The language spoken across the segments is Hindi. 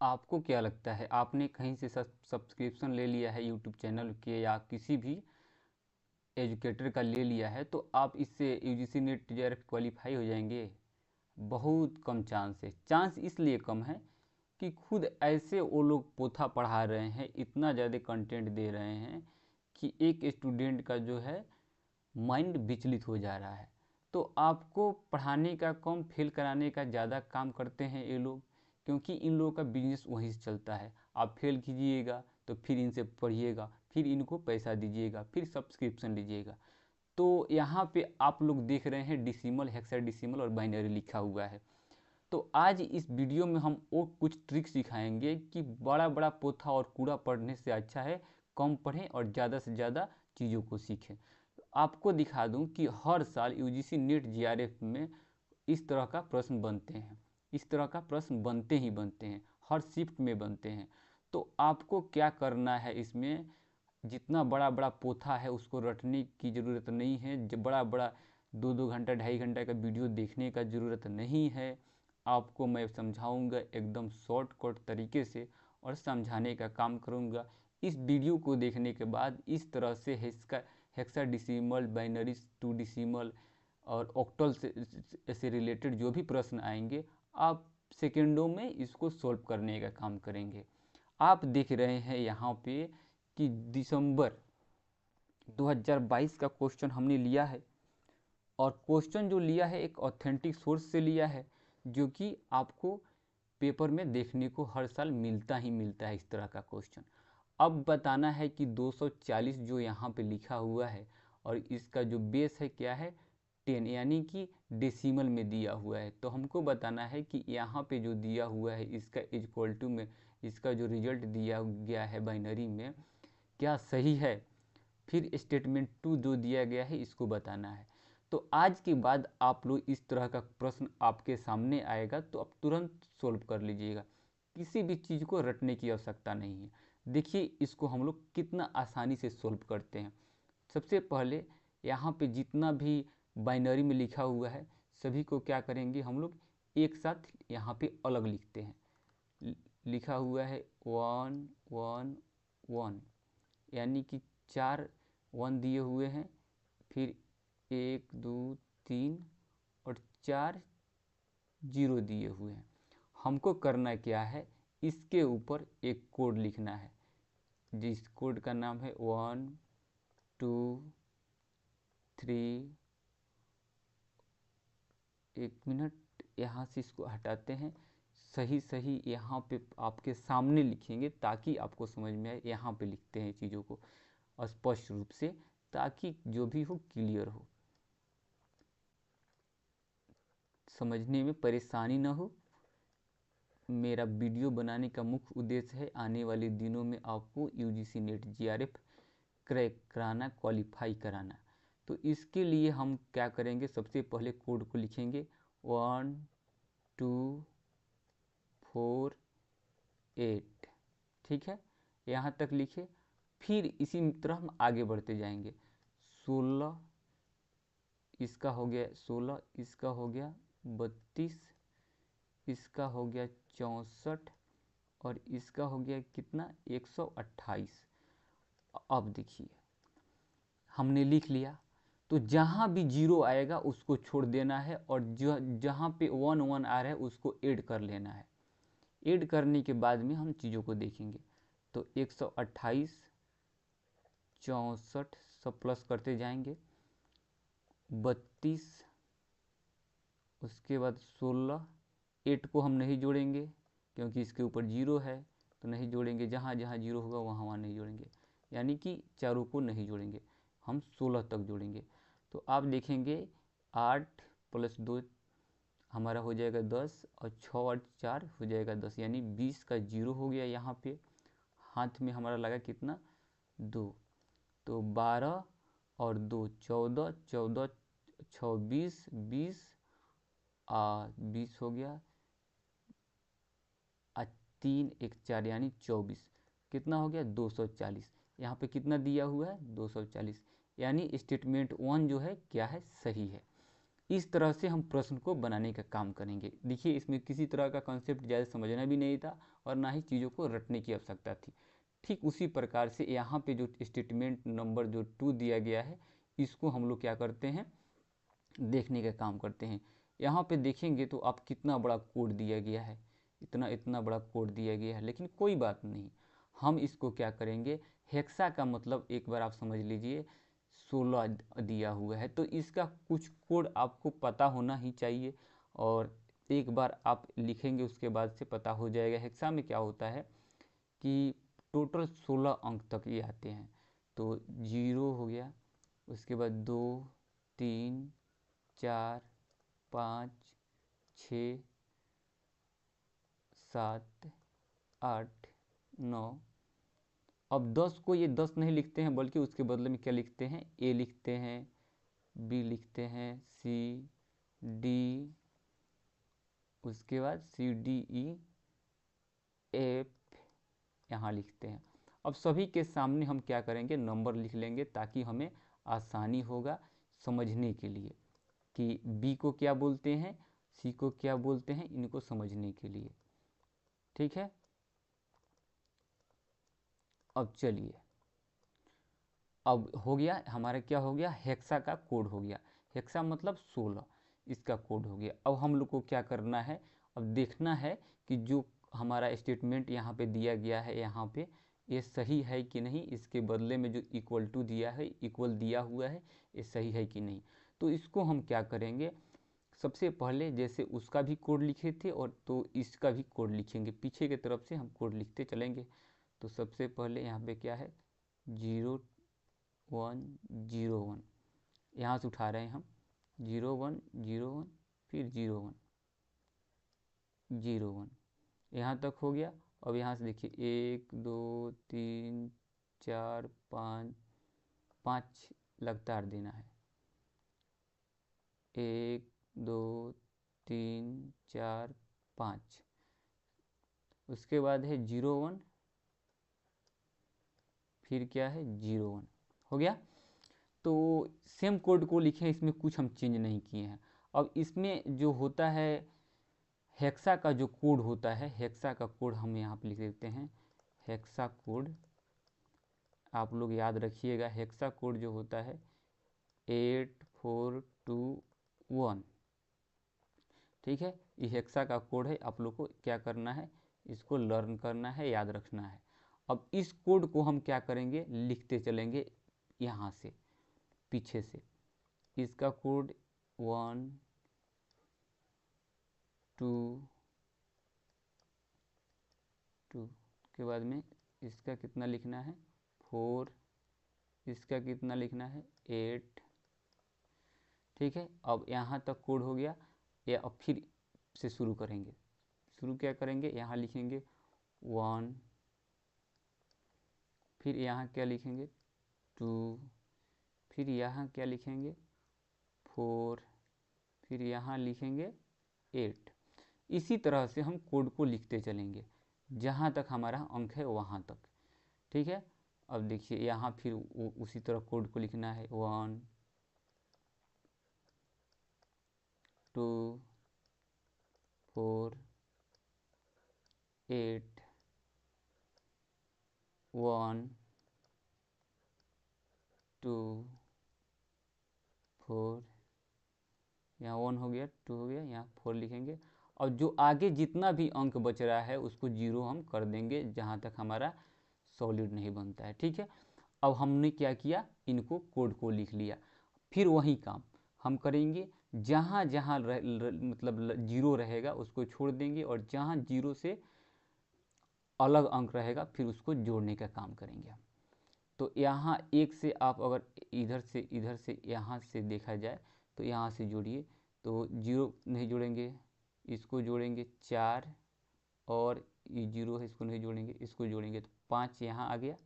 आपको क्या लगता है, आपने कहीं से सब्सक्रिप्शन ले लिया है यूट्यूब चैनल के या किसी भी एजुकेटर का ले लिया है, तो आप इससे यूजीसी नेट जेआरएफ क्वालिफाई हो जाएंगे? बहुत कम चांस है। चांस इसलिए कम है कि खुद ऐसे वो लोग पोथा पढ़ा रहे हैं, इतना ज़्यादा कंटेंट दे रहे हैं कि एक स्टूडेंट का जो है माइंड विचलित हो जा रहा है। तो आपको पढ़ाने का कम, फेल कराने का ज़्यादा काम करते हैं ये लोग, क्योंकि इन लोगों का बिजनेस वहीं से चलता है। आप फेल कीजिएगा तो फिर इनसे पढ़िएगा, फिर इनको पैसा दीजिएगा, फिर सब्सक्रिप्शन लीजिएगा। तो यहाँ पे आप लोग देख रहे हैं डिसिमल, हेक्साडेसिमल और बाइनरी लिखा हुआ है। तो आज इस वीडियो में हम वो कुछ ट्रिक्स सिखाएंगे कि बड़ा बड़ा पोथा और कूड़ा पढ़ने से अच्छा है कम पढ़ें और ज़्यादा से ज़्यादा चीज़ों को सीखें। आपको दिखा दूं कि हर साल यूजीसी नेट जीआरएफ में इस तरह का प्रश्न बनते हैं, इस तरह का प्रश्न बनते ही बनते हैं, हर शिफ्ट में बनते हैं। तो आपको क्या करना है, इसमें जितना बड़ा बड़ा पोथा है उसको रटने की ज़रूरत नहीं है, जब बड़ा बड़ा 2-2 घंटा 2.5 घंटा का वीडियो देखने का ज़रूरत नहीं है। आपको मैं समझाऊंगा एकदम शॉर्टकट तरीके से और समझाने का काम करूंगा। इस वीडियो को देखने के बाद इस तरह से हेक्साडेसिमल, बाइनरी, 2 डिसिमल और ऑक्टल से रिलेटेड जो भी प्रश्न आएंगे, आप सेकेंडों में इसको सॉल्व करने का काम करेंगे। आप देख रहे हैं यहाँ पे कि दिसंबर 2022 का क्वेश्चन हमने लिया है, और क्वेश्चन जो लिया है एक ऑथेंटिक सोर्स से लिया है, जो कि आपको पेपर में देखने को हर साल मिलता ही मिलता है इस तरह का क्वेश्चन। अब बताना है कि 240 जो यहाँ पे लिखा हुआ है और इसका जो बेस है क्या है, 10, यानी कि डेसिमल में दिया हुआ है। तो हमको बताना है कि यहाँ पे जो दिया हुआ है इसका इक्वल टू में इसका जो रिजल्ट दिया गया है बाइनरी में क्या सही है। फिर स्टेटमेंट 2 जो दिया गया है इसको बताना है। तो आज के बाद आप लोग इस तरह का प्रश्न आपके सामने आएगा तो आप तुरंत सोल्व कर लीजिएगा, किसी भी चीज़ को रटने की आवश्यकता नहीं है। देखिए इसको हम लोग कितना आसानी से सोल्व करते हैं। सबसे पहले यहाँ पे जितना भी बाइनरी में लिखा हुआ है सभी को क्या करेंगे, हम लोग एक साथ यहाँ पे अलग लिखते हैं। लिखा हुआ है 1 1 1, यानी कि 4 1 दिए हुए हैं, फिर 1 2 3 और 4 0 दिए हुए हैं। हमको करना क्या है, इसके ऊपर एक कोड लिखना है, जिस कोड का नाम है 1 2 3। एक मिनट, यहाँ से इसको हटाते हैं। सही सही यहाँ पे आपके सामने लिखेंगे ताकि आपको समझ में आए। यहाँ पे लिखते हैं चीज़ों को स्पष्ट रूप से ताकि जो भी हो क्लियर हो, समझने में परेशानी ना हो। मेरा वीडियो बनाने का मुख्य उद्देश्य है आने वाले दिनों में आपको यूजीसी नेट जीआरएफ क्रैक कराना, क्वालिफाई कराना। तो इसके लिए हम क्या करेंगे, सबसे पहले कोड को लिखेंगे 1 2 4 8, ठीक है, यहाँ तक लिखे। फिर इसी तरह हम आगे बढ़ते जाएंगे। 16 इसका हो गया, 16 इसका हो गया, 32 इसका हो गया, 64 और इसका हो गया कितना, 128। अब देखिए हमने लिख लिया, तो जहाँ भी जीरो आएगा उसको छोड़ देना है और जहाँ पे 1 1 आ रहा है उसको ऐड कर लेना है। ऐड करने के बाद में हम चीज़ों को देखेंगे। तो 128 64 सब प्लस करते जाएंगे, 32 उसके बाद 16, 8 को हम नहीं जोड़ेंगे क्योंकि इसके ऊपर जीरो है तो नहीं जोड़ेंगे, जहाँ जहाँ जीरो होगा वहाँ वहाँ नहीं जोड़ेंगे, यानी कि चारों को नहीं जोड़ेंगे, हम 16 तक जोड़ेंगे। तो आप देखेंगे 8 + 2 हमारा हो जाएगा 10 और 6 और 4 हो जाएगा 10, यानी 20 का जीरो हो गया। यहाँ पे हाथ में हमारा लगा कितना, 2, तो 12 और 2 14, 14 6 20, 20 20 हो गया, 3 1 4 यानी 24, कितना हो गया 240। यहाँ पे कितना दिया हुआ है 240, यानी स्टेटमेंट 1 जो है क्या है, सही है। इस तरह से हम प्रश्न को बनाने का काम करेंगे। देखिए इसमें किसी तरह का कॉन्सेप्ट ज़्यादा समझना भी नहीं था और ना ही चीज़ों को रटने की आवश्यकता थी। ठीक उसी प्रकार से यहाँ पे जो स्टेटमेंट नंबर जो 2 दिया गया है, इसको हम लोग क्या करते हैं, देखने का काम करते हैं। यहाँ पे देखेंगे तो आप कितना बड़ा कोड दिया गया है, इतना बड़ा कोड दिया गया है, लेकिन कोई बात नहीं, हम इसको क्या करेंगे, हेक्सा का मतलब एक बार आप समझ लीजिए 16 दिया हुआ है, तो इसका कुछ कोड आपको पता होना ही चाहिए, और एक बार आप लिखेंगे उसके बाद से पता हो जाएगा। हेक्सा में क्या होता है कि टोटल 16 अंक तक ये आते हैं। तो 0 हो गया, उसके बाद 2 3 4 5 6 7 8 9। अब 10 को ये 10 नहीं लिखते हैं, बल्कि उसके बदले में क्या लिखते हैं, ए लिखते हैं, बी लिखते हैं, सी डी, उसके बाद सी डी ई एफ यहाँ लिखते हैं। अब सभी के सामने हम क्या करेंगे, नंबर लिख लेंगे, ताकि हमें आसानी होगा समझने के लिए कि बी को क्या बोलते हैं, सी को क्या बोलते हैं, इनको समझने के लिए। ठीक है, अब चलिए, अब हो गया हमारा, क्या हो गया, हेक्सा का कोड हो गया। हेक्सा मतलब 16, इसका कोड हो गया। अब हम लोग को क्या करना है, अब देखना है कि जो हमारा स्टेटमेंट यहाँ पे दिया गया है, यहाँ पे ये सही है कि नहीं, इसके बदले में जो इक्वल टू दिया है, इक्वल दिया हुआ है, ये सही है कि नहीं। तो इसको हम क्या करेंगे, सबसे पहले जैसे उसका भी कोड लिखे थे, और तो इसका भी कोड लिखेंगे, पीछे की तरफ से हम कोड लिखते चलेंगे। तो सबसे पहले यहाँ पे क्या है, 0 1 0 1, यहाँ से उठा रहे हैं हम, 0 1 0 1, फिर 0 1 0 1, यहाँ तक हो गया। अब यहाँ से देखिए 1 2 3 4 5, 5 लगातार देना है, 1 2 3 4 5। उसके बाद है 0 1, फिर क्या है 0 1, हो गया। तो सेम कोड को लिखे, इसमें कुछ हम चेंज नहीं किए हैं। अब इसमें जो होता है हेक्सा का जो कोड होता है, हेक्सा का कोड हम यहाँ पे लिख देते हैं, हेक्सा कोड आप लोग याद रखिएगा। हेक्सा कोड जो होता है 8421, ठीक है, ये हेक्सा का कोड है। आप लोग को क्या करना है, इसको लर्न करना है, याद रखना है। अब इस कोड को हम क्या करेंगे, लिखते चलेंगे यहाँ से पीछे से, इसका कोड 1 2 2 के बाद में इसका कितना लिखना है 4, इसका कितना लिखना है 8, ठीक है। अब यहाँ तक कोड हो गया। या अब फिर से शुरू करेंगे, शुरू क्या करेंगे, यहाँ लिखेंगे 1, फिर यहाँ क्या लिखेंगे 2, फिर यहाँ क्या लिखेंगे 4, फिर यहाँ लिखेंगे 8। इसी तरह से हम कोड को लिखते चलेंगे जहाँ तक हमारा अंक है वहाँ तक, ठीक है। अब देखिए यहाँ फिर उसी तरह कोड को लिखना है 1 2 4 8 1 2 4, यहाँ 1 हो गया, 2 हो गया, यहाँ 4 लिखेंगे। और जो आगे जितना भी अंक बच रहा है उसको 0 हम कर देंगे, जहाँ तक हमारा सॉलिड नहीं बनता है, ठीक है। अब हमने क्या किया, इनको कोड को लिख लिया। फिर वही काम हम करेंगे, जहाँ जहाँ मतलब 0 रहेगा उसको छोड़ देंगे, और जहाँ 0 से अलग अंक रहेगा फिर उसको जोड़ने का काम करेंगे हम। तो यहाँ 1 से आप अगर इधर से यहाँ से देखा जाए तो यहाँ से जोड़िए, तो 0 नहीं जोड़ेंगे, इसको जोड़ेंगे 4, और ये 0 है इसको नहीं जोड़ेंगे, इसको जोड़ेंगे तो 5 यहाँ आ गया,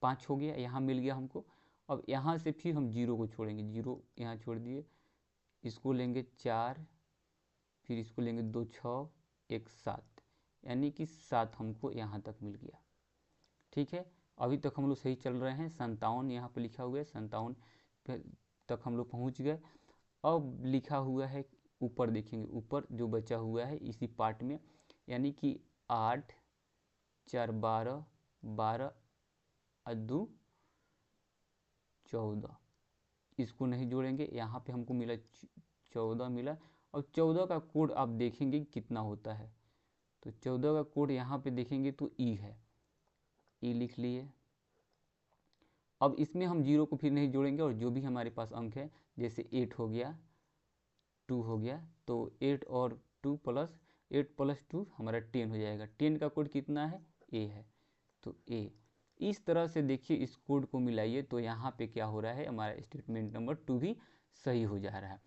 5 हो गया, यहाँ मिल गया हमको। अब यहाँ से फिर हम 0 को छोड़ेंगे, 0 यहाँ छोड़ दिए, इसको लेंगे 4, फिर इसको लेंगे 2 6 1 7, यानी कि 7 हमको यहाँ तक मिल गया, ठीक है। अभी तक हम लोग सही चल रहे हैं। 57 यहाँ पे लिखा हुआ है, 57 तक हम लोग पहुँच गए। अब लिखा हुआ है ऊपर, देखेंगे ऊपर जो बचा हुआ है इसी पार्ट में, यानी कि 8 4 12, 12 और 2 14, इसको नहीं जोड़ेंगे, यहाँ पे हमको मिला 14 मिला। और 14 का कोड आप देखेंगे कितना होता है, तो 14 का कोड यहाँ पे देखेंगे तो ई है, ई लिख लिए। अब इसमें हम जीरो को फिर नहीं जोड़ेंगे और जो भी हमारे पास अंक है, जैसे 8 हो गया, 2 हो गया, तो 8 और 2 प्लस 8 प्लस 2 हमारा 10 हो जाएगा। 10 का कोड कितना है, ए है, तो ए। इस तरह से देखिए इस कोड को मिलाइए तो यहाँ पे क्या हो रहा है, हमारा स्टेटमेंट नंबर 2 भी सही हो जा रहा है।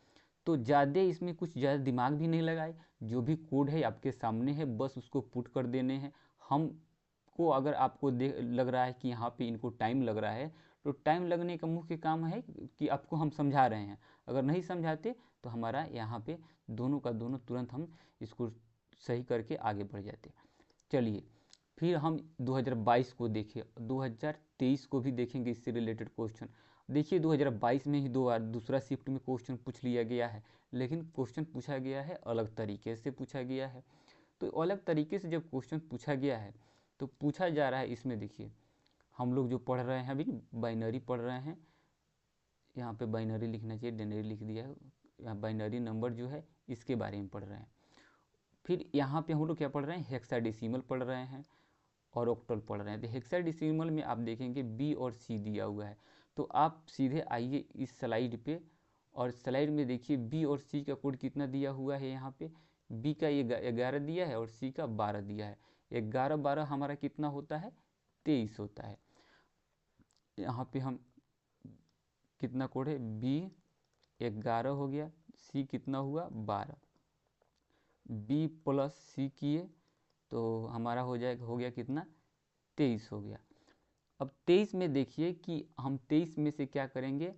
तो ज़्यादा इसमें कुछ ज़्यादा दिमाग भी नहीं लगाए, जो भी कोड है आपके सामने है, बस उसको पुट कर देने हैं। हमको अगर आपको लग रहा है कि यहाँ पे इनको टाइम लग रहा है, तो टाइम लगने का मुख्य काम है कि आपको हम समझा रहे हैं। अगर नहीं समझाते तो हमारा यहाँ पे दोनों का दोनों तुरंत हम इसको सही करके आगे बढ़ जाते। चलिए फिर हम 2022 को देखें, 2023 को भी देखेंगे इससे रिलेटेड क्वेश्चन। देखिए 2022 में ही दूसरा शिफ्ट में क्वेश्चन पूछ लिया गया है, लेकिन क्वेश्चन पूछा गया है अलग तरीके से पूछा गया है। तो अलग तरीके से जब क्वेश्चन पूछा गया है तो पूछा जा रहा है, इसमें देखिए हम लोग जो पढ़ रहे हैं अभी बाइनरी पढ़ रहे हैं, यहाँ पे बाइनरी लिखना चाहिए, डेनरी लिख दिया है, यहाँ बाइनरी नंबर जो है इसके बारे में पढ़ रहे हैं। फिर यहाँ पे हम लोग क्या पढ़ रहे हैं, हेक्साडेसिमल पढ़ रहे हैं और ऑक्टल पढ़ रहे हैं। तो हेक्साडेसिमल में आप देखेंगे बी और सी दिया हुआ है, तो आप सीधे आइए इस स्लाइड पे और स्लाइड में देखिए बी और सी का कोड कितना दिया हुआ है। यहाँ पे बी का ये 11 दिया है और सी का 12 दिया है। 11 12 हमारा कितना होता है, 23 होता है। यहाँ पे हम कितना कोड है, बी 11 हो गया, सी कितना हुआ 12, बी प्लस सी किए तो हमारा हो गया कितना, 23 हो गया। अब 23 में देखिए कि हम 23 में से क्या करेंगे,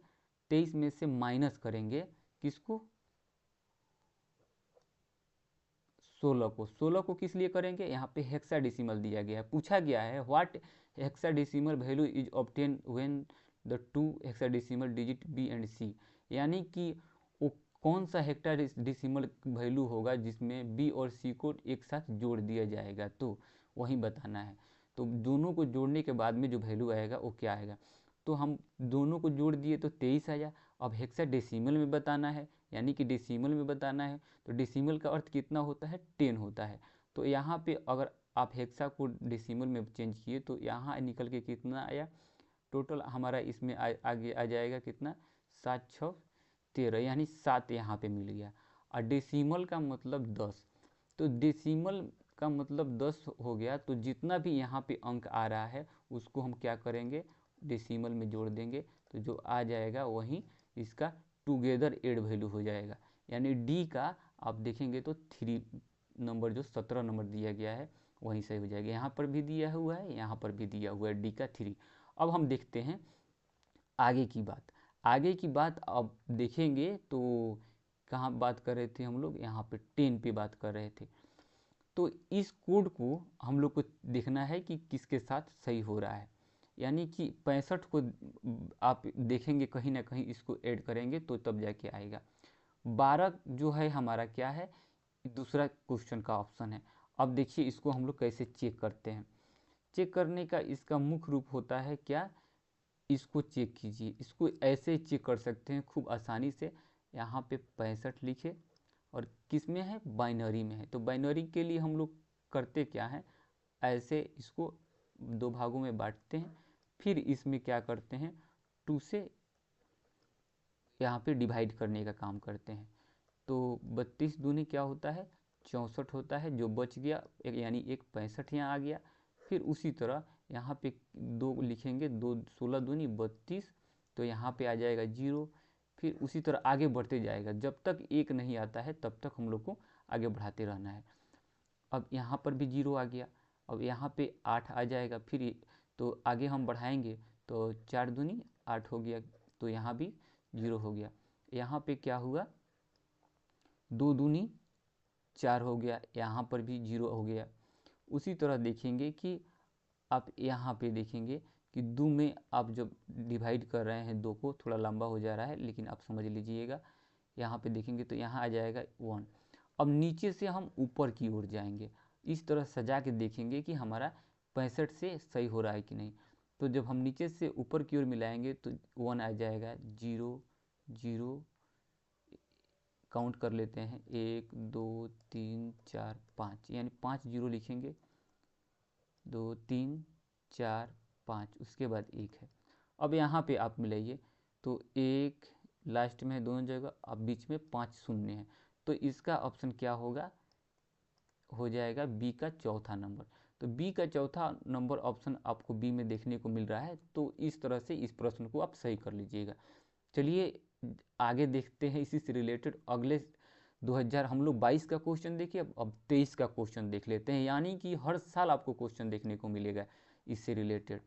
23 में से माइनस करेंगे किसको, 16 को। 16 को किस लिए करेंगे, यहाँ पे हेक्साडेसिमल दिया गया है, पूछा गया है what hexadecimal value is obtain when the two hexadecimal digit B and C, यानी कि वो कौन सा हेक्साडेसिमल वैल्यू होगा जिसमें बी और सी को एक साथ जोड़ दिया जाएगा, तो वही बताना है। तो दोनों को जोड़ने के बाद में जो वैल्यू आएगा वो क्या आएगा, तो हम दोनों को जोड़ दिए तो 23 आया। अब हेक्साडेसिमल में बताना है, यानी कि डेसिमल में बताना है, तो डेसिमल का अर्थ कितना होता है, 10 होता है। तो यहाँ पे अगर आप हेक्सा को डेसिमल में चेंज किए तो यहाँ निकल के कितना आया, टोटल हमारा इसमें आगे आ जाएगा कितना, 7 6 13, यानी 7 यहाँ पे मिल गया। और डेसिमल का मतलब 10, तो डेसिमल का मतलब 10 हो गया, तो जितना भी यहाँ पे अंक आ रहा है उसको हम क्या करेंगे, डेसिमल में जोड़ देंगे, तो जो आ जाएगा वही इसका टुगेदर एड वैल्यू हो जाएगा। यानी डी का आप देखेंगे तो 3 नंबर जो 17 नंबर दिया गया है वहीं सही हो जाएगा। यहाँ पर भी दिया हुआ है, यहाँ पर भी दिया हुआ है डी का 3। अब हम देखते हैं आगे की बात। आगे की बात अब देखेंगे तो कहाँ बात कर रहे थे हम लोग, यहाँ पे 10 पे बात कर रहे थे। तो इस कोड को हम लोग को देखना है कि किसके साथ सही हो रहा है, यानी कि 65 को आप देखेंगे कहीं ना कहीं इसको ऐड करेंगे तो तब जाके आएगा। 12 जो है हमारा क्या है, दूसरा क्वेश्चन का ऑप्शन है। अब देखिए इसको हम लोग कैसे चेक करते हैं। चेक करने का इसका मुख्य रूप होता है क्या, इसको चेक कीजिए, इसको ऐसे चेक कर सकते हैं खूब आसानी से। यहाँ पे 65 लिखे और किस में है, बाइनरी में है। तो बाइनरी के लिए हम लोग करते क्या है, ऐसे इसको 2 भागों में बांटते हैं, फिर इसमें क्या करते हैं, 2 से यहाँ पे डिवाइड करने का काम करते हैं। तो 32 दूनी क्या होता है, 64 होता है, जो बच गया एक, यानी एक 65 यहाँ आ गया। फिर उसी तरह यहाँ पे 2 लिखेंगे, 2 16 दूनी 32, तो यहाँ पे आ जाएगा 0। फिर उसी तरह आगे बढ़ते जाएगा, जब तक 1 नहीं आता है तब तक हम लोग को आगे बढ़ाते रहना है। अब यहाँ पर भी 0 आ गया, अब यहाँ पे 8 आ जाएगा, फिर तो आगे हम बढ़ाएंगे तो 4 दूनी 8 हो गया, तो यहाँ भी 0 हो गया। यहाँ पे क्या हुआ, 2 दूनी 4 हो गया, यहाँ पर भी 0 हो गया। उसी तरह देखेंगे कि आप यहाँ पे देखेंगे कि 2 में आप जब डिवाइड कर रहे हैं 2 को, थोड़ा लंबा हो जा रहा है लेकिन आप समझ लीजिएगा। यहाँ पे देखेंगे तो यहाँ आ जाएगा 1। अब नीचे से हम ऊपर की ओर जाएंगे, इस तरह सजा के देखेंगे कि हमारा 65 से सही हो रहा है कि नहीं। तो जब हम नीचे से ऊपर की ओर मिलाएंगे तो 1 आ जाएगा, 0 0, काउंट कर लेते हैं, 1 2 3 4 5, यानी 5 जीरो लिखेंगे, 2 3 4 5, उसके बाद 1 है। अब यहाँ पे आप मिलाइए तो 1 लास्ट में है दोनों जगह, अब बीच में 5 शून्य है, तो इसका ऑप्शन क्या होगा, हो जाएगा बी का चौथा नंबर। तो बी का चौथा नंबर ऑप्शन आपको बी में देखने को मिल रहा है। तो इस तरह से इस प्रश्न को आप सही कर लीजिएगा। चलिए आगे देखते हैं इसी से रिलेटेड अगले 2000 हम लोग 22 का क्वेश्चन देखिए, अब 23 का क्वेश्चन देख लेते हैं, यानी कि हर साल आपको क्वेश्चन देखने को मिलेगा इससे रिलेटेड।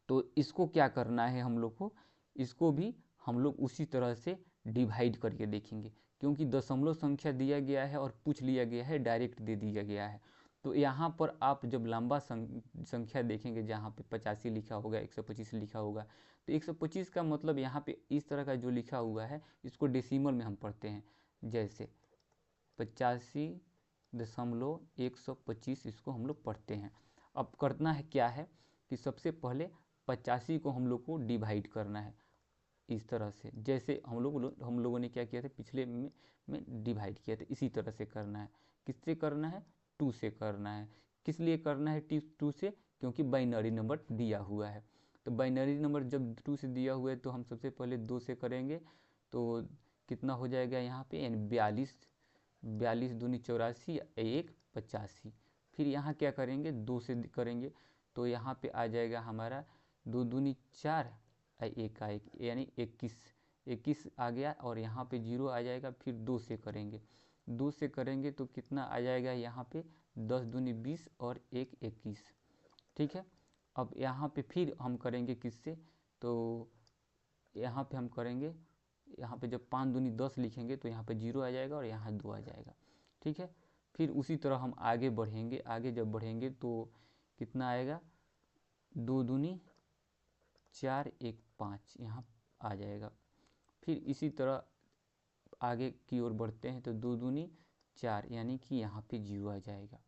तो इसको क्या करना है हम लोग को, इसको भी हम लोग उसी तरह से डिवाइड करके देखेंगे, क्योंकि दशमलव संख्या दिया गया है और पूछ लिया गया है, डायरेक्ट दे दिया गया है। तो यहाँ पर आप जब लंबा संख्या देखेंगे जहाँ पे 85 लिखा होगा, 125 लिखा होगा, तो 125 का मतलब यहाँ पे इस तरह का जो लिखा हुआ है इसको डेसिमल में हम पढ़ते हैं, जैसे 85.125 इसको हम लोग पढ़ते हैं। अब करना है क्या है कि सबसे पहले 85 को हम लोग को डिवाइड करना है इस तरह से, जैसे हम लोगों ने क्या किया था पिछले में डिवाइड किया था, इसी तरह से करना है। किससे करना है, 2 से करना है। किस लिए करना है 2 से, क्योंकि बाइनरी नंबर दिया हुआ है। तो बाइनरी नंबर जब 2 से दिया हुआ है तो हम सबसे पहले 2 से करेंगे, तो कितना हो जाएगा यहाँ पे, यानी 42, 42 दूनी 84, 1 85। फिर यहाँ क्या करेंगे, 2 से करेंगे, तो यहाँ पे आ जाएगा हमारा 2 दूनी 4, 1 का 1, यानी 21, 21 आ गया, और यहाँ पे 0 आ जाएगा। फिर 2 से करेंगे, 2 से करेंगे तो कितना आ जाएगा यहाँ पे, 10 दूनी 20 और 1 21, ठीक है। अब यहाँ पे फिर हम करेंगे किससे, तो यहाँ पे हम करेंगे, यहाँ पे जब 5 दूनी 10 लिखेंगे तो यहाँ पे 0 आ जाएगा और यहाँ 2 आ जाएगा, ठीक है। फिर उसी तरह हम आगे बढ़ेंगे, आगे जब बढ़ेंगे तो कितना आएगा, 2 दूनी 4, 1 5 यहाँ आ जाएगा। फिर इसी तरह आगे की ओर बढ़ते हैं तो 2 दूनी 4, यानी कि यहाँ पे 0 आ जाएगा।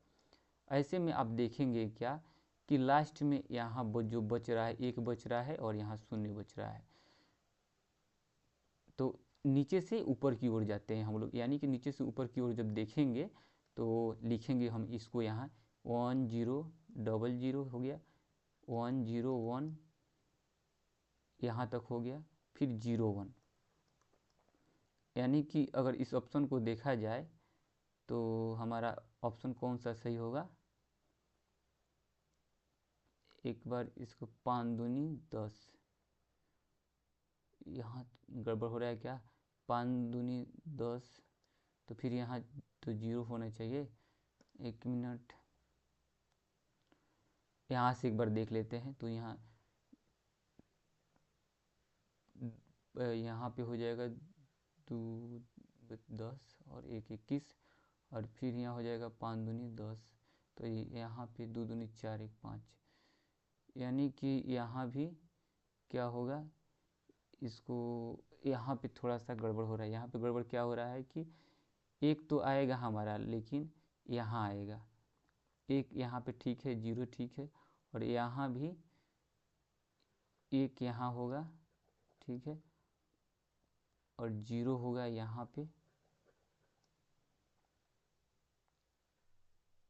ऐसे में आप देखेंगे क्या कि लास्ट में यहाँ जो बच रहा है 1 बच रहा है और यहाँ 0 बच रहा है। तो नीचे से ऊपर की ओर जाते हैं हम लोग, यानी कि नीचे से ऊपर की ओर जब देखेंगे तो लिखेंगे हम इसको यहाँ 1 0 0 0 हो गया, 1 0 1 यहाँ तक हो गया, फिर 0 1, यानी कि अगर इस ऑप्शन को देखा जाए तो हमारा ऑप्शन कौन सा सही होगा, एक बार इसको 5 दूनी 10, यहाँ गड़बड़ हो रहा है क्या, 5 दूनी 10, तो फिर यहाँ तो 0 होना चाहिए, 1 मिनट, यहाँ से एक बार देख लेते हैं। तो यहाँ पे हो जाएगा 2 10 और 1 21, और फिर यहाँ हो जाएगा 5 दूनी 10, तो यहाँ पे 2 दूनी 4 1 5, यानी कि यहाँ भी क्या होगा, इसको यहाँ पे थोड़ा सा गड़बड़ हो रहा है। यहाँ पे गड़बड़ क्या हो रहा है कि एक तो आएगा हमारा, लेकिन यहाँ आएगा एक, यहाँ पे ठीक है, 0 ठीक है, और यहाँ भी एक यहाँ होगा, ठीक है, और 0 होगा यहाँ पे,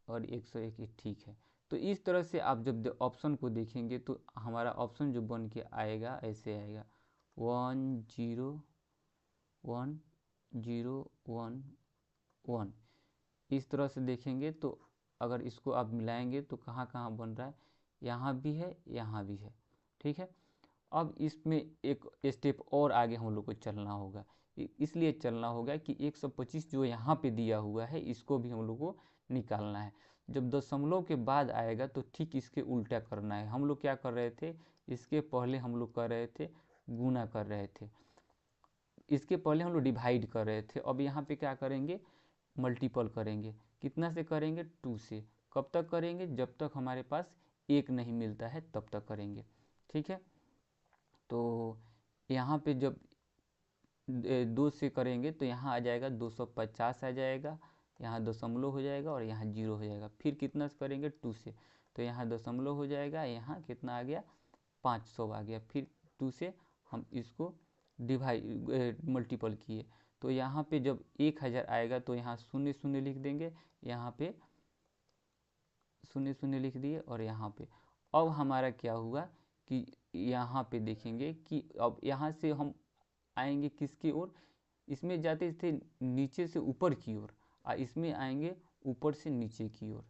और 101 ठीक है। तो इस तरह से आप जब ऑप्शन को देखेंगे तो हमारा ऑप्शन जो बन के आएगा ऐसे आएगा, 1 0 1 0 1 1। इस तरह से देखेंगे तो अगर इसको आप मिलाएंगे तो कहाँ कहाँ बन रहा है, यहाँ भी है, यहाँ भी है, ठीक है। अब इसमें एक स्टेप और आगे हम लोग को चलना होगा, इसलिए चलना होगा कि 125 जो यहाँ पे दिया हुआ है इसको भी हम लोग को निकालना है। जब दशमलव के बाद आएगा तो ठीक इसके उल्टा करना है। हम लोग क्या कर रहे थे, इसके पहले हम लोग कर रहे थे गुना कर रहे थे, इसके पहले हम लोग डिवाइड कर रहे थे, अब यहाँ पे क्या करेंगे, मल्टीपल करेंगे। कितना से करेंगे, 2 से। कब तक करेंगे, जब तक हमारे पास 1 नहीं मिलता है तब तक करेंगे, ठीक है। तो यहाँ पे जब 2 से करेंगे तो यहाँ आ जाएगा 250 आ जाएगा, यहाँ दशमलव हो जाएगा और यहाँ 0 हो जाएगा। फिर कितना से करेंगे 2 से, तो यहाँ दशमलव हो जाएगा, यहाँ कितना आ गया 500 आ गया। फिर 2 से हम इसको डिवाइड मल्टीपल किए, तो यहाँ पे जब 1000 आएगा तो यहाँ 0 0 लिख देंगे, यहाँ पे 0 0 लिख दिए और यहाँ पे। अब हमारा क्या हुआ कि यहाँ पे देखेंगे कि अब यहाँ से हम आएंगे किसकी ओर, इसमें जाते थे नीचे से ऊपर की ओर, और इसमें आएंगे ऊपर से नीचे की ओर।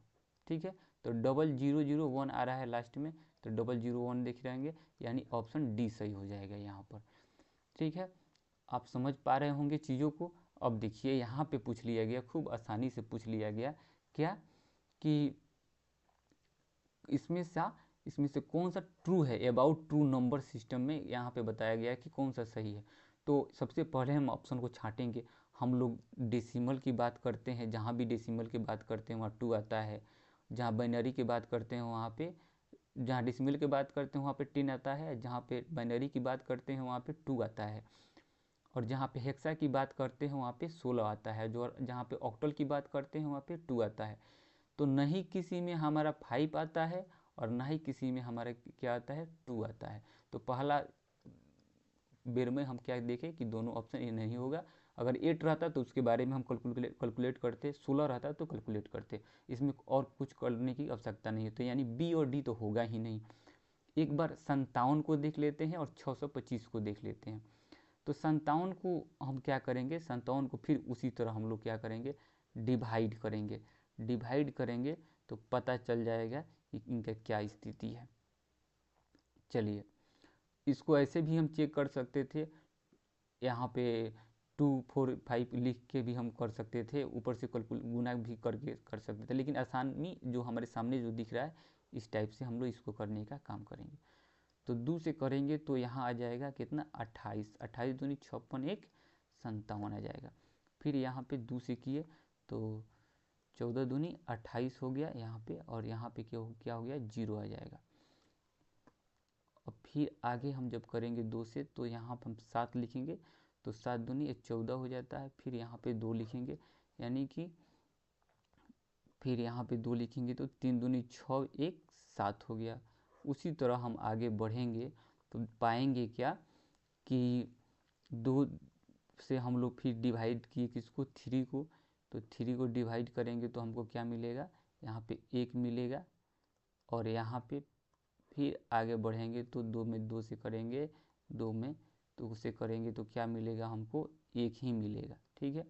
ठीक है, तो 0001 आ रहा है लास्ट में, तो 001 देख रहेंगे, यानी ऑप्शन डी सही हो जाएगा यहाँ पर। ठीक है, आप समझ पा रहे होंगे चीज़ों को। अब देखिए यहाँ पे पूछ लिया गया, खूब आसानी से पूछ लिया गया क्या कि इसमें से कौन सा ट्रू है, अबाउट ट्रू नंबर सिस्टम में यहाँ पे बताया गया है कि कौन सा सही है। तो सबसे पहले हम ऑप्शन को छांटेंगे। हम लोग डेसिमल की बात करते हैं, जहाँ भी डेसिमल की बात करते हैं वहाँ 2 आता है, जहाँ बाइनरी की बात करते हैं वहाँ पे, जहाँ डेसिमल की बात करते हैं वहाँ पे 10 आता है, जहाँ पे बाइनरी की बात करते हैं वहाँ पे 2 आता है, और जहाँ पे हेक्सा की बात करते हैं वहाँ पे 16 आता है, जो जहाँ पे ऑक्टल की बात करते हैं वहाँ पे 2 आता है। तो नहीं किसी में हमारा 5 आता है और ना ही किसी में हमारा क्या आता है 2 आता है। तो पहला बेर में हम क्या देखें कि दोनों ऑप्शन ये नहीं होगा। अगर 8 रहता तो उसके बारे में हम कैलकुलेट करते, 16 रहता तो कैलकुलेट करते, इसमें और कुछ करने की आवश्यकता नहीं है। तो यानी बी और डी तो होगा ही नहीं। एक बार 57 को देख लेते हैं और 625 को देख लेते हैं। तो 57 को हम क्या करेंगे, 57 को फिर उसी तरह हम लोग क्या करेंगे, डिवाइड करेंगे। डिवाइड करेंगे तो पता चल जाएगा कि इनका क्या स्थिति है। चलिए, इसको ऐसे भी हम चेक कर सकते थे, यहाँ पे 2 4 5 लिख के भी हम कर सकते थे, ऊपर से गुना भी करके कर सकते थे, लेकिन आसानी जो हमारे सामने जो दिख रहा है इस टाइप से हम लोग इसको करने का काम करेंगे। तो 2 से करेंगे तो यहाँ आ जाएगा कितना 28, 28 दूनी 56, 1 57 आ जाएगा। फिर यहाँ पे 2 से किए तो 14 दूनी 28 हो गया यहाँ पे, और यहाँ पे क्या हो गया 0 आ जाएगा। और फिर आगे हम जब करेंगे 2 से तो यहाँ पर हम 7 लिखेंगे, तो 7 दूनी 14 हो जाता है। फिर यहाँ पे 2 लिखेंगे, यानी कि फिर यहाँ पे 2 लिखेंगे तो 3 दूनी 6, 1 7 हो गया। उसी तरह हम आगे बढ़ेंगे तो पाएंगे क्या कि 2 से हम लोग फिर डिवाइड किए किसको 3 को, तो 3 को डिवाइड करेंगे तो हमको क्या मिलेगा, यहाँ पे 1 मिलेगा। और यहाँ पे फिर आगे बढ़ेंगे तो 2 में 2 से करेंगे, 2 में तो उसे करेंगे तो क्या मिलेगा, हमको 1 ही मिलेगा। ठीक है,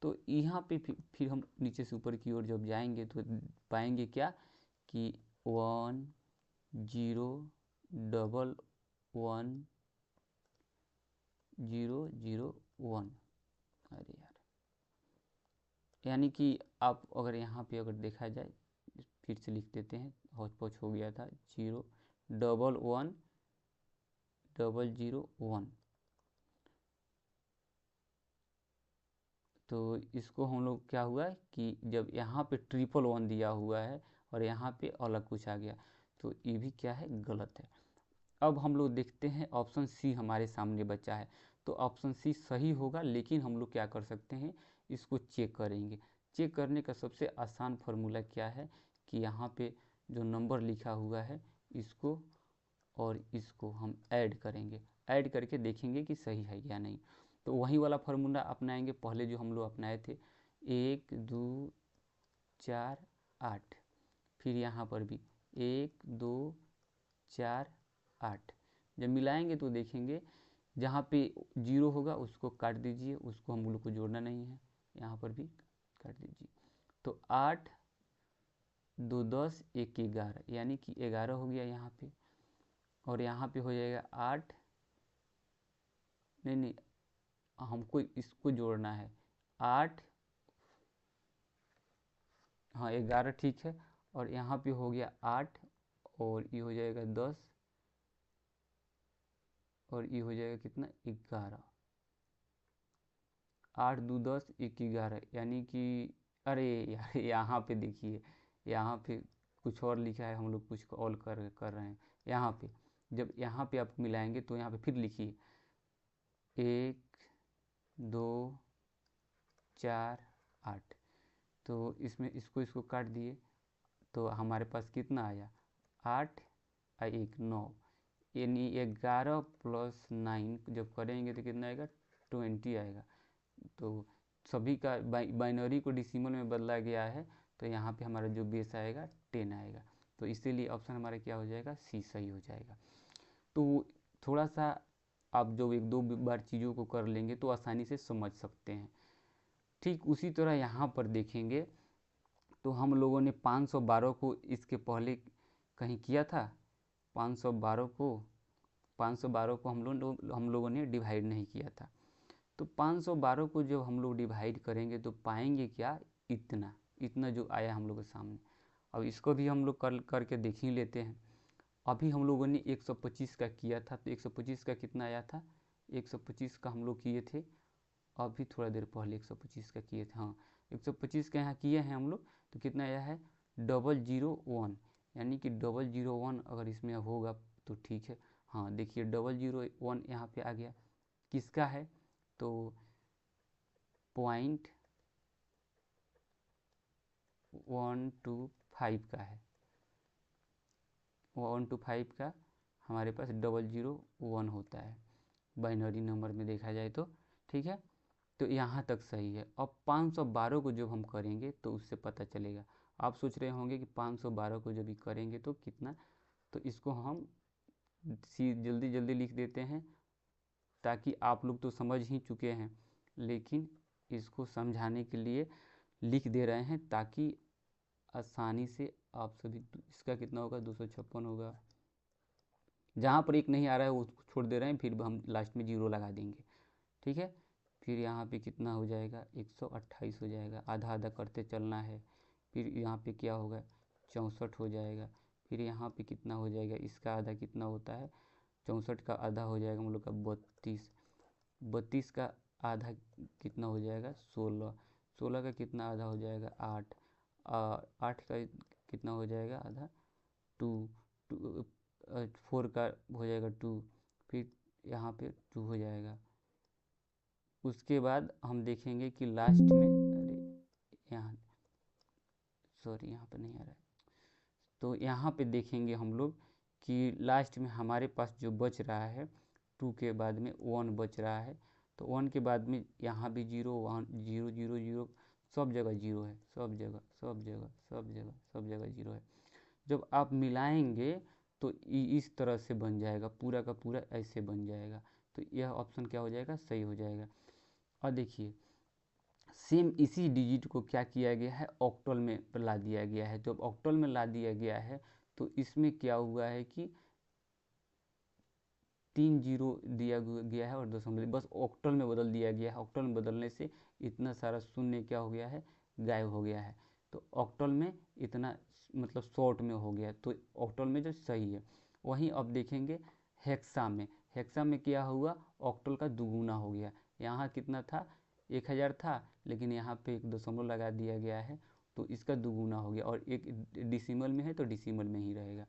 तो यहाँ पे फिर हम नीचे से ऊपर की ओर जब जाएंगे तो पाएंगे क्या कि 1 0 1 1 0 0 1। अरे यार, यानी कि आप अगर यहाँ पे अगर देखा जाए, फिर से लिख देते हैं, हौच पौच हो गया था, 0 1 1 0 0 1। तो इसको हम लोग क्या हुआ कि जब यहाँ पे 1 दिया हुआ है और यहाँ पे अलग कुछ आ गया, तो ये भी क्या है, गलत है। अब हम लोग देखते हैं ऑप्शन सी हमारे सामने बचा है, तो ऑप्शन सी सही होगा, लेकिन हम लोग क्या कर सकते हैं, इसको चेक करेंगे। चेक करने का सबसे आसान फार्मूला क्या है कि यहाँ पे जो नंबर लिखा हुआ है इसको और इसको हम ऐड करेंगे, ऐड करके देखेंगे कि सही है या नहीं। तो वही वाला फार्मूला अपनाएंगे पहले जो हम लोग अपनाए थे, 1 2 4 8। फिर यहाँ पर भी 1 2 4 8। जब मिलाएंगे तो देखेंगे जहाँ पे 0 होगा उसको काट दीजिए, उसको हम लोग को जोड़ना नहीं है, यहाँ पर भी काट दीजिए। तो 8 2 10 1 11, यानी कि 11 हो गया यहाँ पे। और यहाँ पे हो जाएगा 8, नहीं हमको इसको जोड़ना है 8, हाँ 11 ठीक है। और यहाँ पे हो गया 8 और ये हो जाएगा 10 और ये हो जाएगा कितना 11। 8 2 10 1 11, यानी कि अरे यार यहाँ पे देखिए, यहाँ पे कुछ और लिखा है, हम लोग कुछ और कर रहे हैं। यहाँ पे जब यहाँ पे आप मिलाएंगे तो यहाँ पे फिर लिखिए 1 2 4 8। तो इसमें इसको काट दिए तो हमारे पास कितना आया 8 और 1 9, यानी 11 प्लस 9 जब करेंगे तो कितना आएगा 20 आएगा। तो सभी का बाइनरी को डेसिमल में बदला गया है, तो यहाँ पे हमारा जो बेस आएगा 10 आएगा। तो इसीलिए ऑप्शन हमारा क्या हो जाएगा, सी सही हो जाएगा। तो थोड़ा सा आप जब एक दो बार चीज़ों को कर लेंगे तो आसानी से समझ सकते हैं। ठीक उसी तरह यहाँ पर देखेंगे तो हम लोगों ने 512 को इसके पहले कहीं किया था। 512 को हम लोगों ने डिवाइड नहीं किया था। तो 512 को जब हम लोग डिवाइड करेंगे तो पाएंगे क्या, इतना जो आया हम लोग के सामने। अब इसको भी हम लोग करके देख ही लेते हैं। अभी हम लोगों ने 125 का किया था, तो 125 का कितना आया था, 125 का हम लोग किए थे अभी थोड़ा देर पहले 125 का किए थे। हाँ 125 का यहाँ किए हैं हम लोग, तो कितना आया है 001, यानी कि 001 अगर इसमें होगा तो ठीक है। हाँ देखिए 001 यहाँ पे आ गया, किसका है, तो 0.125 का है। 125 का हमारे पास 001 होता है बाइनरी नंबर में देखा जाए तो, ठीक है। तो यहाँ तक सही है। अब 512 को जब हम करेंगे तो उससे पता चलेगा। आप सोच रहे होंगे कि 512 को जब भी करेंगे तो कितना, तो इसको हम जल्दी जल्दी लिख देते हैं ताकि आप लोग तो समझ ही चुके हैं, लेकिन इसको समझाने के लिए लिख दे रहे हैं ताकि आसानी से आप सभी। इसका कितना होगा 256 होगा, जहाँ पर एक नहीं आ रहा है वो छोड़ दे रहे हैं, फिर हम लास्ट में 0 लगा देंगे, ठीक है। फिर यहाँ पे कितना हो जाएगा 128 हो जाएगा, आधा आधा करते चलना है। फिर यहाँ पे क्या होगा 64 हो जाएगा। फिर यहाँ पे कितना हो जाएगा, इसका आधा कितना होता है, 64 का आधा हो जाएगा हम लोग का 32, 32 का आधा कितना हो जाएगा 16, 16 का कितना आधा हो जाएगा 8, 8 का कितना हो जाएगा आधा 2, 4 का हो जाएगा 2, फिर यहाँ पे 2 हो जाएगा। उसके बाद हम देखेंगे कि लास्ट में, अरे यहाँ सॉरी यहाँ पे नहीं आ रहा है, तो यहाँ पे देखेंगे हम लोग कि लास्ट में हमारे पास जो बच रहा है 2 के बाद में 1 बच रहा है। तो 1 के बाद में यहाँ भी 0 1 0 0 0, सब जगह 0 है, सब जगह सब जगह सब जगह सब जगह 0 है। जब आप मिलाएंगे तो इस तरह से बन जाएगा, पूरा का पूरा ऐसे बन जाएगा। तो यह ऑप्शन क्या हो जाएगा, सही हो जाएगा। और देखिए सेम इसी डिजिट को क्या किया गया है, ऑक्टल में ला दिया गया है। जब ऑक्टल में ला दिया गया है तो इसमें क्या हुआ है कि 3 0 दिया गया है और दशमलव बस ऑक्टल में बदल दिया गया है। ऑक्टल में बदलने से इतना सारा शून्य क्या हो गया है, गायब हो गया है। तो ऑक्टल में इतना मतलब शॉर्ट में हो गया, तो ऑक्टल में जो सही है। वहीं अब देखेंगे हेक्सा में, हेक्सा में क्या हुआ, ऑक्टल का दुगुना हो गया। यहाँ कितना था 1000 था, लेकिन यहाँ पे एक दशमलव लगा दिया गया है तो इसका दुगुना हो गया। और एक डिसिमल में है तो डिसिमल में ही रहेगा।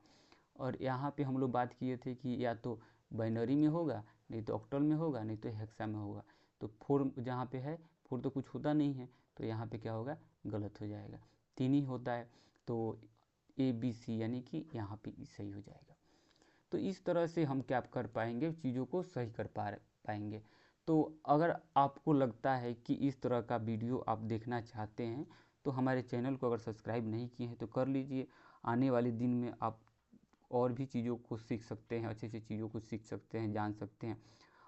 और यहाँ पे हम लोग बात किए थे कि या तो बाइनरी में होगा, नहीं तो ऑक्टल में होगा, नहीं तो हेक्सा में होगा। तो 4 जहाँ पे है 4 तो कुछ होता नहीं है, तो यहाँ पे क्या होगा, गलत हो जाएगा। 3 ही होता है, तो ABC यानी कि यहाँ पे सही हो जाएगा। तो इस तरह से हम क्या कर पाएंगे, चीज़ों को सही कर पाएंगे। तो अगर आपको लगता है कि इस तरह का वीडियो आप देखना चाहते हैं तो हमारे चैनल को अगर सब्सक्राइब नहीं किए हैं तो कर लीजिए। आने वाले दिन में आप और भी चीज़ों को सीख सकते हैं, अच्छी अच्छी चीज़ों को सीख सकते हैं, जान सकते हैं।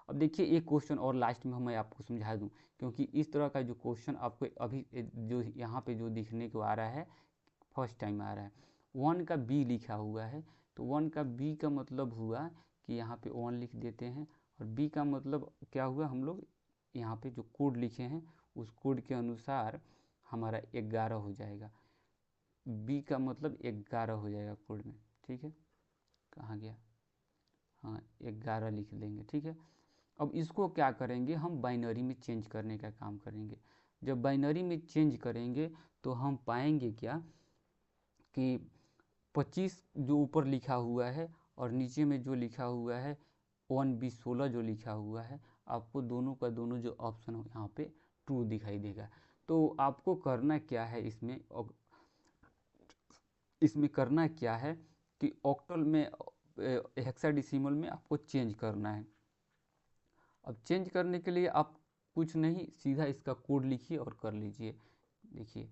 अब देखिए एक क्वेश्चन और लास्ट में मैं आपको समझा दूं, क्योंकि इस तरह का जो क्वेश्चन आपको अभी जो यहाँ पे जो दिखने को आ रहा है फर्स्ट टाइम आ रहा है, 1 का B लिखा हुआ है। तो 1 का B का मतलब हुआ कि यहाँ पे 1 लिख देते हैं, और B का मतलब क्या हुआ, हम लोग यहाँ पे जो कोड लिखे हैं उस कोड के अनुसार हमारा 11 हो जाएगा। B का मतलब 11 हो जाएगा कोड में, ठीक है। कहाँ गया, हाँ 11 लिख देंगे, ठीक है। अब इसको क्या करेंगे, हम बाइनरी में चेंज करने का काम करेंगे। जब बाइनरी में चेंज करेंगे तो हम पाएंगे क्या कि 25 जो ऊपर लिखा हुआ है और नीचे में जो लिखा हुआ है 1B 16 जो लिखा हुआ है, आपको दोनों का दोनों जो ऑप्शन हो यहाँ पे ट्रू दिखाई देगा। तो आपको करना क्या है इसमें करना क्या है कि ऑक्टल में हेक्साडेसिमल में आपको चेंज करना है। अब चेंज करने के लिए आप कुछ नहीं, सीधा इसका कोड लिखिए और कर लीजिए। देखिए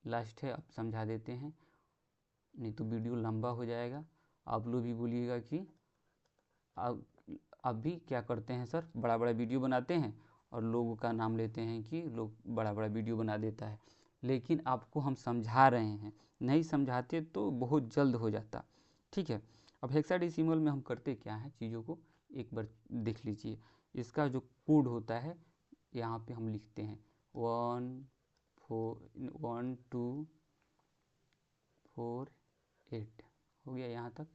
लास्ट है, अब समझा देते हैं, नहीं तो वीडियो लंबा हो जाएगा। आप लोग भी बोलिएगा कि अब भी क्या करते हैं सर, बड़ा बड़ा वीडियो बनाते हैं और लोगों का नाम लेते हैं कि लोग बड़ा बड़ा वीडियो बना देता है, लेकिन आपको हम समझा रहे हैं, नहीं समझाते तो बहुत जल्द हो जाता। ठीक है, अब हेक्साडेसिमल में हम करते क्या है, चीज़ों को एक बार देख लीजिए। इसका जो कोड होता है यहाँ पे हम लिखते हैं 1248 हो गया यहाँ तक।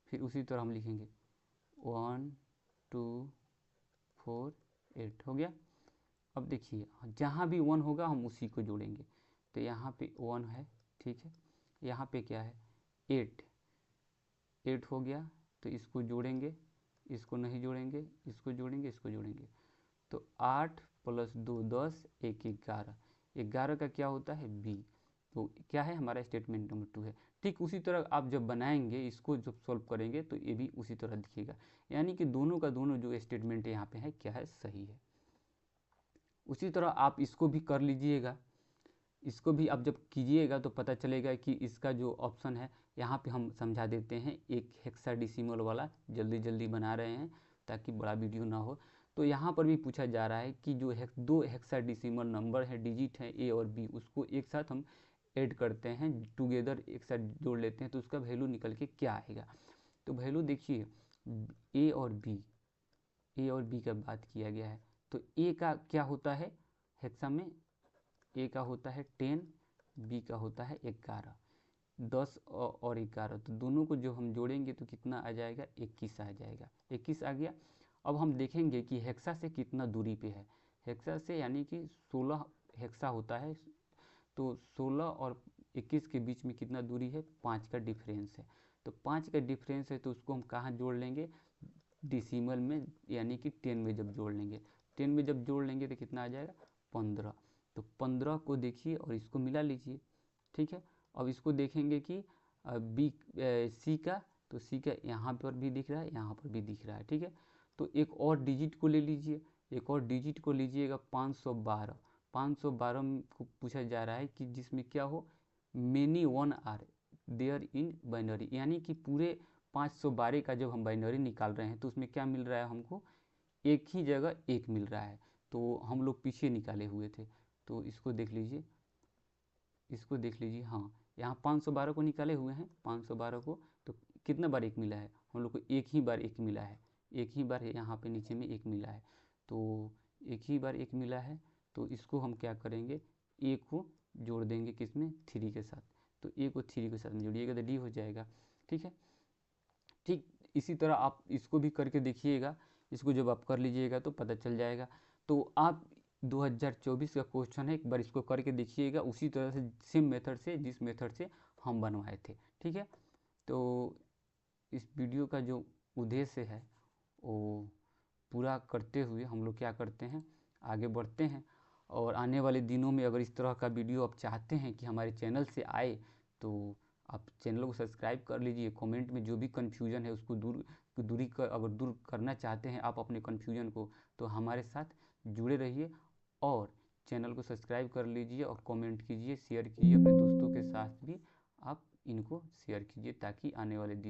फिर उसी तरह हम लिखेंगे 1248 हो गया। अब देखिए जहाँ भी 1 होगा हम उसी को जोड़ेंगे, तो यहाँ पे 1 है, ठीक है। यहाँ पे क्या है 8 हो गया, तो इसको जोड़ेंगे, इसको नहीं जोड़ेंगे, इसको जोड़ेंगे, इसको जोड़ेंगे, तो 8 + 2 10, 1 11, 11 का क्या होता है बी, तो क्या है हमारा स्टेटमेंट नंबर 2 है। ठीक उसी तरह आप जब बनाएंगे, इसको जब सॉल्व करेंगे तो ये भी उसी तरह दिखेगा, यानी कि दोनों का दोनों जो स्टेटमेंट यहाँ पे है क्या है, सही है। उसी तरह आप इसको भी कर लीजिएगा। इसको भी आप जब कीजिएगा तो पता चलेगा कि इसका जो ऑप्शन है, यहाँ पे हम समझा देते हैं, एक हेक्साडेसिमल वाला जल्दी जल्दी बना रहे हैं ताकि बड़ा वीडियो ना हो। तो यहाँ पर भी पूछा जा रहा है कि जो दो हेक्साडेसिमल नंबर है, डिजिट है ए और बी, उसको एक साथ हम ऐड करते हैं, टुगेदर एक साथ जोड़ लेते हैं, तो उसका वैल्यू निकल के क्या आएगा। तो वैल्यू देखिए ए और बी का बात किया गया है, तो ए का क्या होता है हेक्सा में, ए का होता है 10, बी का होता है 11, 10 और 11, तो दोनों को जो हम जोड़ेंगे तो कितना आ जाएगा, 21 आ जाएगा, 21 आ गया। अब हम देखेंगे कि हेक्सा से कितना दूरी पे है, हेक्सा से यानी कि 16 हेक्सा होता है, तो 16 और 21 के बीच में कितना दूरी है, 5 का डिफरेंस है। तो 5 का डिफरेंस है तो उसको हम कहाँ जोड़ लेंगे, डिसिमल में, यानी कि 10 में जब जोड़ लेंगे, 10 में जब जोड़ लेंगे तो कितना आ जाएगा 15। तो 15 को देखिए और इसको मिला लीजिए, ठीक है। अब इसको देखेंगे कि बी सी का, तो सी का यहाँ पर भी दिख रहा है, यहाँ पर भी दिख रहा है, ठीक है। तो एक और डिजिट को ले लीजिए, एक और डिजिट को लीजिएगा 512। 512 को पूछा जा रहा है कि जिसमें क्या हो, many 1 are there in binary, यानी कि पूरे 512 का जब हम बाइनरी निकाल रहे हैं तो उसमें क्या मिल रहा है हमको, एक ही जगह एक मिल रहा है, तो हम लोग पीछे निकाले हुए थे। तो इसको देख लीजिए, इसको देख लीजिए, हाँ यहाँ 512 को निकाले हुए हैं, 512 को, तो कितना बार एक मिला है हम लोग को, एक ही बार एक मिला है, एक ही बार यहाँ पे नीचे में एक मिला है, तो एक ही बार एक मिला है। तो इसको हम क्या करेंगे, ए को जोड़ देंगे किसमें, 3 के साथ, तो ए को 3 के साथ में जोड़िएगा तो डी हो जाएगा, ठीक है। ठीक इसी तरह आप इसको भी करके देखिएगा, इसको जब आप कर लीजिएगा तो पता चल जाएगा। तो आप 2024 का क्वेश्चन है, एक बार इसको करके देखिएगा उसी तरह से, सेम मेथड से जिस मेथड से हम बनवाए थे, ठीक है। तो इस वीडियो का जो उद्देश्य है वो पूरा करते हुए हम लोग क्या करते हैं, आगे बढ़ते हैं। और आने वाले दिनों में अगर इस तरह का वीडियो आप चाहते हैं कि हमारे चैनल से आए, तो आप चैनल को सब्सक्राइब कर लीजिए। कमेंट में जो भी कन्फ्यूजन है उसको अगर दूर करना चाहते हैं आप अपने कन्फ्यूजन को, तो हमारे साथ जुड़े रहिए और चैनल को सब्सक्राइब कर लीजिए और कमेंट कीजिए, शेयर कीजिए, अपने दोस्तों के साथ भी आप इनको शेयर कीजिए ताकि आने वाले दिन